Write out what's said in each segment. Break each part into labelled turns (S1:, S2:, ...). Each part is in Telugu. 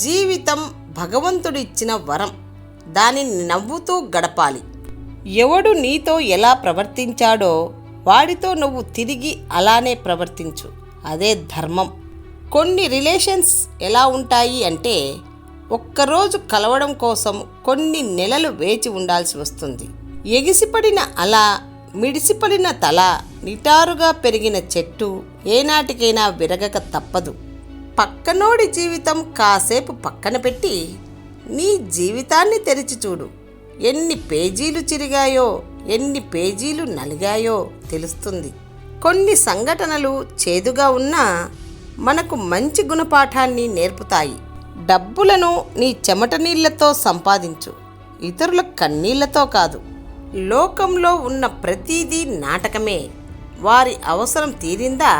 S1: జీవితం భగవంతుడు ఇచ్చిన వరం, దానిని నవ్వుతూ గడపాలి. ఎవడు నీతో ఎలా ప్రవర్తించాడో వాడితో నువ్వు తిరిగి అలానే ప్రవర్తించు, అదే ధర్మం. కొన్ని రిలేషన్స్ ఎలా ఉంటాయి అంటే, ఒక్కరోజు కలవడం కోసం కొన్ని నెలలు వేచి ఉండాల్సి వస్తుంది. ఎగిసిపడిన అల, మిడిసిపడిన తల, నిటారుగా పెరిగిన చెట్టు ఏనాటికైనా విరగక తప్పదు. పక్కనోడి జీవితం కాసేపు పక్కన పెట్టి నీ జీవితాన్ని తెరిచి చూడు. ఎన్ని పేజీలు చిరిగాయో, ఎన్ని పేజీలు నలిగాయో తెలుస్తుంది. కొన్ని సంఘటనలు చేదుగా ఉన్నా మనకు మంచి గుణపాఠాన్ని నేర్పుతాయి. డబ్బులను నీ చెమట నీళ్లతో సంపాదించు, ఇతరుల కన్నీళ్లతో కాదు. లోకంలో ఉన్న ప్రతిదీ నాటకమే. వారి అవసరం తీరిందా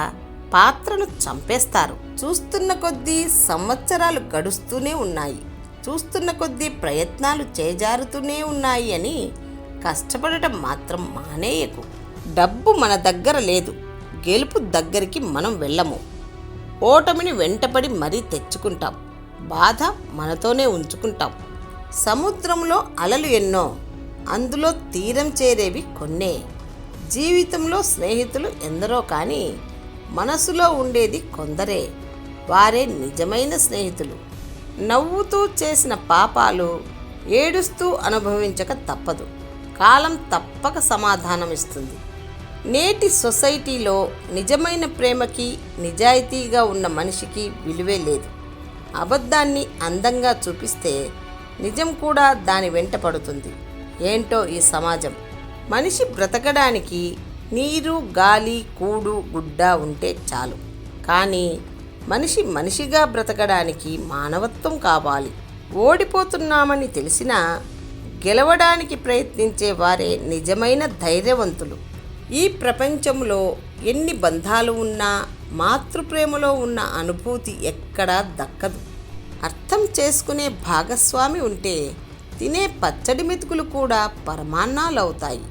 S1: పాత్రను చంపేస్తారు. చూస్తున్న కొద్దీ సంవత్సరాలు గడుస్తూనే ఉన్నాయి, చూస్తున్న కొద్దీ ప్రయత్నాలు చేజారుతూనే ఉన్నాయి అని కష్టపడటం మాత్రం మానేయకు. డబ్బు మన దగ్గర లేదు, గెలుపు దగ్గరికి మనం వెళ్ళము. ఓటమిని వెంటపడి మరీ తెచ్చుకుంటాం, బాధ మనతోనే ఉంచుకుంటాం. సముద్రంలో అలలు ఎన్నో, అందులో తీరం చేరేవి కొన్నే. జీవితంలో స్నేహితులు ఎందరో కానీ మనసులో ఉండేది కొందరే, వారే నిజమైన స్నేహితులు. నవ్వుతూ చేసిన పాపాలు ఏడుస్తూ అనుభవించక తప్పదు. కాలం తప్పక సమాధానం ఇస్తుంది. నేటి సొసైటీలో నిజమైన ప్రేమకి, నిజాయితీగా ఉన్న మనిషికి విలువే లేదు. అబద్ధాన్ని అందంగా చూపిస్తే నిజం కూడా దాని వెంట పడుతుంది. ఏంటో ఈ సమాజం. మనిషి బ్రతకడానికి నీరు, గాలి, కూడు, గుడ్డ ఉంటే చాలు. కానీ మనిషి మనిషిగా బ్రతకడానికి మానవత్వం కావాలి. ఓడిపోతున్నామని తెలిసినా గెలవడానికి ప్రయత్నించే వారే నిజమైన ధైర్యవంతులు. ఈ ప్రపంచంలో ఎన్ని బంధాలు ఉన్నా మాతృప్రేమలో ఉన్న అనుభూతి ఎక్కడా దక్కదు. అర్థం చేసుకునే భాగస్వామి ఉంటే తినే పచ్చడి మెతుకులు కూడా పరమాన్నాలవుతాయి.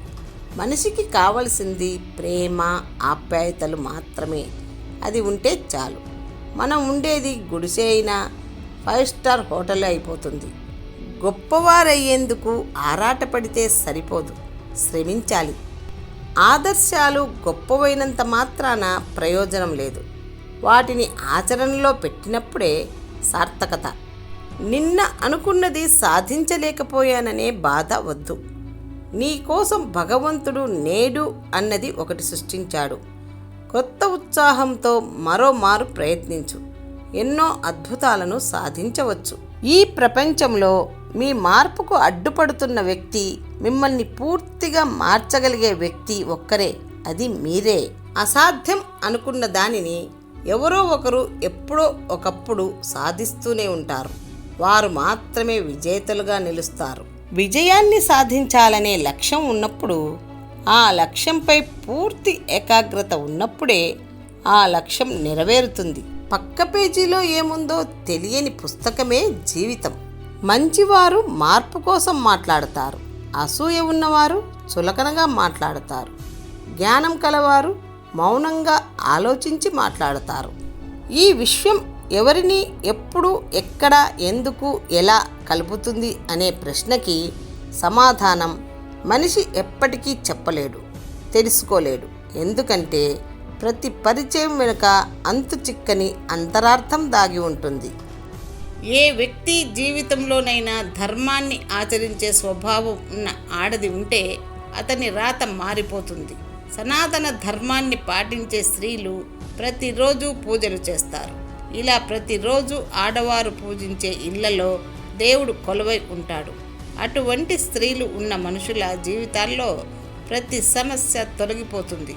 S1: మనిషికి కావలసింది ప్రేమ, ఆప్యాయతలు మాత్రమే. అది ఉంటే చాలు. మనం ఉండేది గుడిసె అయినా 5 స్టార్ హోటల్ అయిపోతుంది. గొప్పవారయ్యేందుకు ఆరాటపడితే సరిపోదు, శ్రమించాలి. ఆదర్శాలు గొప్పవైనంత మాత్రాన ప్రయోజనం లేదు. వాటిని ఆచరణలో పెట్టినప్పుడే సార్థకత. నిన్న అనుకున్నది సాధించలేకపోయాననే బాధ వద్దు. నీ కోసం భగవంతుడు నేడు అన్నది ఒకటి సృష్టించాడు. కొత్త ఉత్సాహంతో మరోమారు ప్రయత్నించు. ఎన్నో అద్భుతాలను సాధించవచ్చు. ఈ ప్రపంచంలో మీ మార్పుకు అడ్డుపడుతున్న వ్యక్తి, మిమ్మల్ని పూర్తిగా మార్చగలిగే వ్యక్తి ఒక్కరే, అది మీరే. అసాధ్యం అనుకున్న దానిని ఎవరో ఒకరు ఎప్పుడో ఒకప్పుడు సాధిస్తూనే ఉంటారు. వారు మాత్రమే విజేతలుగా నిలుస్తారు. విజయాన్ని సాధించాలనే లక్ష్యం ఉన్నప్పుడు, ఆ లక్ష్యంపై పూర్తి ఏకాగ్రత ఉన్నప్పుడే ఆ లక్ష్యం నెరవేరుతుంది. పక్క పేజీలో ఏముందో తెలియని పుస్తకమే జీవితం. మంచివారు మార్పు కోసం మాట్లాడతారు, అసూయ ఉన్నవారు చులకనగా మాట్లాడతారు, జ్ఞానం కలవారు మౌనంగా ఆలోచించి మాట్లాడతారు. ఈ విషయం ఎవరిని, ఎప్పుడు, ఎక్కడ, ఎందుకు, ఎలా కలుపుతుంది అనే ప్రశ్నకి సమాధానం మనిషి ఎప్పటికీ చెప్పలేడు, తెలుసుకోలేడు. ఎందుకంటే ప్రతి పరిచయం వెనుక అంతు చిక్కని అంతరార్థం దాగి ఉంటుంది. ఏ వ్యక్తి జీవితంలోనైనా ధర్మాన్ని ఆచరించే స్వభావం ఉన్న ఆడది ఉంటే అతని రాత మారిపోతుంది. సనాతన ధర్మాన్ని పాటించే స్త్రీలు ప్రతిరోజు పూజలు చేస్తారు. ఇలా ప్రతిరోజు ఆడవారు పూజించే ఇళ్లలో దేవుడు కొలువై ఉంటాడు. అటువంటి స్త్రీలు ఉన్న మనుషుల జీవితాల్లో ప్రతి సమస్య తొలగిపోతుంది.